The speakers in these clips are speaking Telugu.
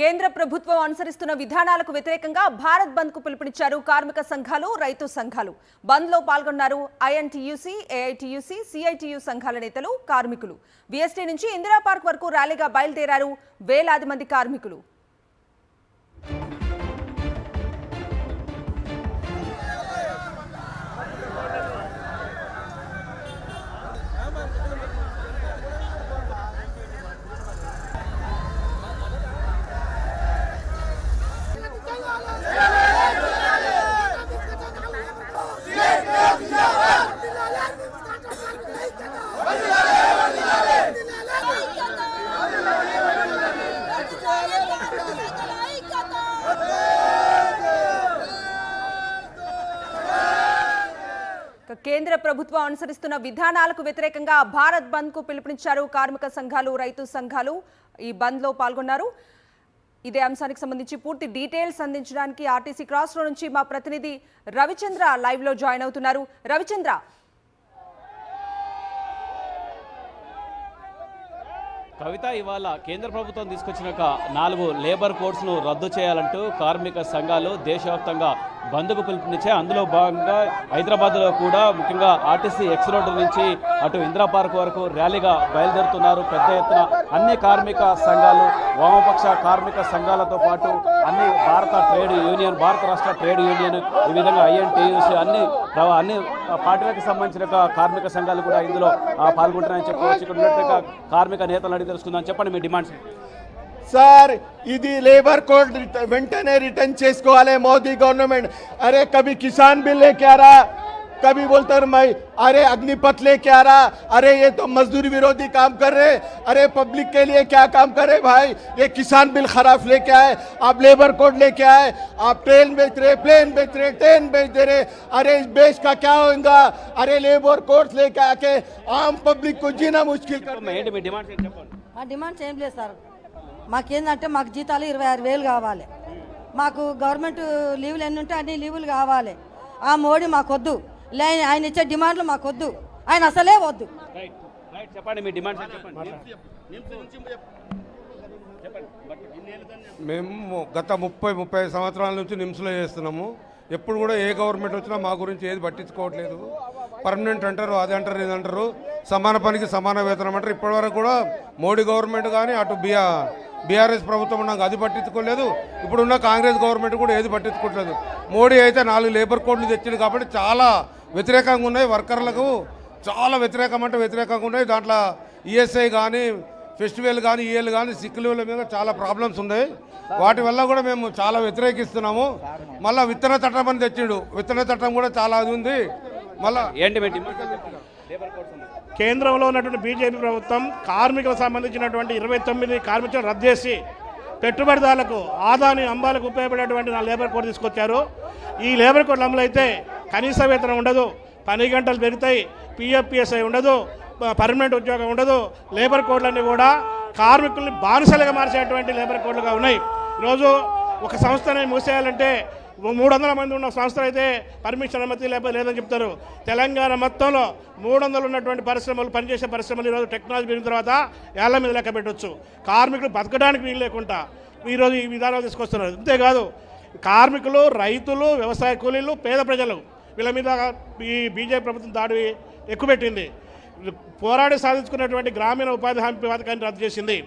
కేంద్ర ప్రభుత్వం అనుసరిస్తున్న విధానాలకు వ్యతిరేకంగా భారత్ బంద్ కు పిలుపునిచ్చారు కార్మిక సంఘాలు, రైతు సంఘాలు. బంద్ లో పాల్గొన్నారు ఐఎన్టీయూసీ, ఏఐటీయూసీ, సిఐటియు సంఘాల నేతలు, కార్మికులు. విఎస్టీ నుంచి ఇందిరా పార్క్ వరకు ర్యాలీగా బయలుదేరారు వేలాది మంది కార్మికులు. కేంద్ర ప్రభుత్వం అనుసరిస్తున్న విధానాలకు వ్యతిరేకంగా భారత్ బంద్ కు పిలుపునిచ్చారు కార్మిక సంఘాలు, రైతు సంఘాలు. ఈ బంద్ లో పాల్గొన్నారు. ఇదే అంశానికి సంబంధించి పూర్తి డీటెయిల్స్ అందించడానికి ఆర్టీసీ క్రాస్ రోడ్ నుంచి మా ప్రతినిధి రవిచంద్ర లైవ్ లో జాయిన్ అవుతున్నారు. రవిచంద్ర, కవిత, ఇవాళ కేంద్ర ప్రభుత్వం తీసుకొచ్చిన 4 లేబర్ కోడ్స్ను రద్దు చేయాలంటూ కార్మిక సంఘాలు దేశవ్యాప్తంగా బంద్కు పిలుపునిచ్చాయి. అందులో భాగంగా హైదరాబాద్లో కూడా ముఖ్యంగా ఆర్టీసీ ఎక్స్ రోడ్డు నుంచి అటు ఇందిరా పార్క్ వరకు ర్యాలీగా బయలుదేరుతున్నారు. పెద్ద ఎత్తున అన్ని కార్మిక సంఘాలు, వామపక్ష కార్మిక సంఘాలతో పాటు అన్ని భారత రాష్ట్ర ట్రేడ్ యూనియన్, ఈ విధంగా ఐఎన్టీయూసీ అన్ని పార్టీలకు సంబంధించిన కార్మిక సంఘాలు కూడా ఇందులో పాల్గొంటున్నాయని చెప్పవచ్చు. ఇక్కడ ఉన్నట్టుగా కార్మిక నేతలు అడిగి తెలుసుకుందాం. చెప్పండి మీ డిమాండ్స్. సార్, ఇది లేబర్ కోడ్ వెంటనే రిటర్న్ చేసుకోవాలి మోదీ గవర్నమెంట్. अरे कभी किसान बिल लेके आ रहा, कभी बोलते मैं अरे अग्निपथ लेके आ रहा, अरे ये तो मजदूर विरोधी काम कर रहे, अरे पब्लिक के लिए क्या काम करे भाई, ये किसान बिल खराब लेके आए, आप लेबर कोड लेके आए, आप ट्रेन बेच रहे, प्लेन बेच रहे, ट्रेन बेच दे रहे, अरे इस देश का क्या होगा, अरे लेबर कोड लेके आके आम पब्लिक को जीना मुश्किल कर। డిమాండ్స్ ఏం లేదు సార్. మాకేందంటే మాకు జీతాలు 26,000 కావాలి. మాకు గవర్నమెంట్ లీవులు ఎన్ని ఉంటే అన్ని లీవులు కావాలి. ఆ మోడీ మాకొద్దు, ఆయన ఇచ్చే డిమాండ్లు మాకొద్దు, ఆయన అసలే వద్దు. చెప్పండి మీ డిమాండ్స్. మేము గత 30 సంవత్సరాల నుంచి నిమ్స్లో చేస్తున్నాము. ఎప్పుడు కూడా ఏ గవర్నమెంట్ వచ్చినా మా గురించి ఏది పట్టించుకోవట్లేదు. పర్మనెంట్ అంటారు, అది అంటారు, ఇది అంటారు, సమాన పనికి సమాన వేతనం అంటారు. ఇప్పటివరకు కూడా మోడీ గవర్నమెంట్ కానీ అటు బీఆర్ఎస్ ప్రభుత్వం నాకు అది పట్టించుకోలేదు. ఇప్పుడున్న కాంగ్రెస్ గవర్నమెంట్ కూడా ఏది పట్టించుకోవట్లేదు. మోడీ అయితే 4 లేబర్ కోడ్లు తెచ్చింది కాబట్టి చాలా వ్యతిరేకంగా ఉన్నాయి. వర్కర్లకు చాలా వ్యతిరేకంగా ఉన్నాయి. దాంట్లో ఈఎస్ఐ కానీ, ఫెస్టివల్ కానీ, ఈఎల్ కానీ, సిక్ లీవ్ల మీద చాలా ప్రాబ్లమ్స్ ఉన్నాయి. వాటి వల్ల కూడా మేము చాలా వ్యతిరేకిస్తున్నాము. మళ్ళీ విత్తన చట్టం అని తెచ్చిండు. విత్తన చట్టం కూడా చాలా అది ఉంది. మళ్ళీ కేంద్రంలో ఉన్నటువంటి బీజేపీ ప్రభుత్వం కార్మికులకు సంబంధించినటువంటి 29 కార్మికులను రద్దు చేసి పెట్టుబడిదారులకు, ఆదాని అంబాలకు ఉపయోగపడేటువంటి 4 లేబర్ కోడ్ తీసుకొచ్చారు. ఈ లేబర్ కోడ్లు అమలు అయితే కనీస వేతనం ఉండదు, పని గంటలు పెరుగుతాయి, పిఎఫ్పిఎస్ఐ ఉండదు, పర్మనెంట్ ఉద్యోగం ఉండదు. లేబర్ కోడ్లన్నీ కూడా కార్మికుల్ని బానిసలుగా మార్చేటువంటి లేబర్ కోడ్లుగా ఉన్నాయి. ఈరోజు ఒక సంస్థని మూసేయాలంటే 300 మంది ఉన్న సంస్థలు అయితే పర్మిషన్ అనుమతి లేదని చెప్తారు. తెలంగాణ మొత్తంలో 300 ఉన్నటువంటి పరిశ్రమలు, పనిచేసే పరిశ్రమలు ఈరోజు టెక్నాలజీ పెరిగిన తర్వాత ఏళ్ల మీద లెక్క పెట్టవచ్చు. కార్మికులు బతకడానికి వీలు లేకుండా ఈరోజు ఈ విధానాలు తీసుకొస్తున్నారు. అంతేకాదు కార్మికులు, రైతులు, వ్యవసాయ కూలీలు, పేద ప్రజలు వీళ్ళ మీద ఈ బీజేపీ ప్రభుత్వం దాడి ఎక్కువ పెట్టింది. పోరాడి సాధించుకున్నటువంటి గ్రామీణ ఉపాధి హామీ పథకాన్ని రద్దు చేసింది.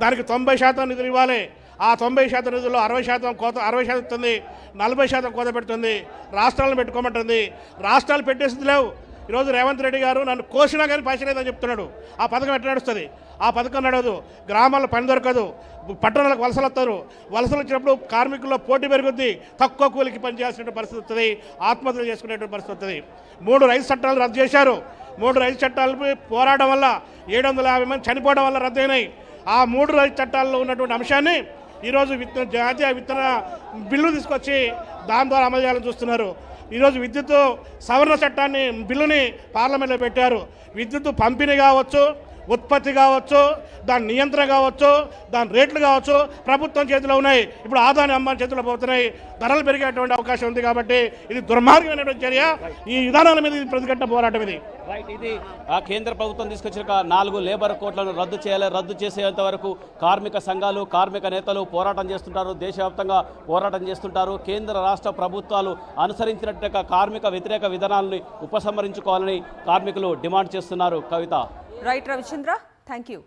దానికి 90% నిధులు ఇవ్వాలి. ఆ 90% నిధుల్లో 60% ఇస్తుంది, 40% కోత పెడుతుంది, రాష్ట్రాలను పెట్టుకోమంటుంది. రాష్ట్రాలు పెట్టేసింది లేవు. ఈరోజు రేవంత్ రెడ్డి గారు నన్ను కోసినా కానీ పైసలేదని చెప్తున్నాడు. ఆ పథకం ఎట్లా నడుస్తుంది? ఆ పథకం నడవదు. గ్రామాల్లో పని దొరకదు, పట్టణాలకు వలసలు వస్తారు. వలసలు వచ్చినప్పుడు కార్మికుల్లో పోటీ పెరుగుద్ది, తక్కువ కూలికి పనిచేయాల్సిన పరిస్థితి వస్తుంది, ఆత్మహత్యలు చేసుకునేటువంటి పరిస్థితి వస్తుంది. 3 రైతు చట్టాలు రద్దు చేశారు. 3 రైతు చట్టాలపై పోరాటం వల్ల 750 మంది చనిపోవడం వల్ల రద్దయినాయి. ఆ 3 రైతు చట్టాల్లో ఉన్నటువంటి అంశాన్ని ఈరోజు జాతీయ విత్తన బిల్లు తీసుకొచ్చి దాని ద్వారా అమలు చేయాలని చూస్తున్నారు. ఈరోజు విద్యుత్ సవరణ చట్టాన్ని బిల్లుని పార్లమెంట్లో పెట్టారు. విద్యుత్ పంపిణీ కావచ్చు, ఉత్పత్తి కావచ్చు, దాని నియంత్రణ కావచ్చు, దాని రేట్లు కావచ్చు ప్రభుత్వం చేతిలో ఉన్నాయి. ఇప్పుడు ఆదాని అంబానీ చేతిలో పోతున్నాయి. ధరలు పెరిగేటువంటి అవకాశం ఉంది. కాబట్టి ఇది దుర్మార్గమైనటువంటి చర్య. ఈ విధానాల మీద ఇది ప్రతిఘటన పోరాటం ఇది. రైట్, ఇది కేంద్ర ప్రభుత్వం తీసుకొచ్చిన 4 లేబర్ కోడ్లను రద్దు చేయాలి. రద్దు చేసేంత వరకు కార్మిక సంఘాలు, కార్మిక నేతలు పోరాటం చేస్తుంటారు. దేశవ్యాప్తంగా పోరాటం చేస్తుంటారు. కేంద్ర రాష్ట్ర ప్రభుత్వాలు అనుసరించినట్టుగా కార్మిక వ్యతిరేక విధానాలని ఉపసంహరించుకోవాలని కార్మికులు డిమాండ్ చేస్తున్నారు. Kavitha. Right Ravichandra, thank you.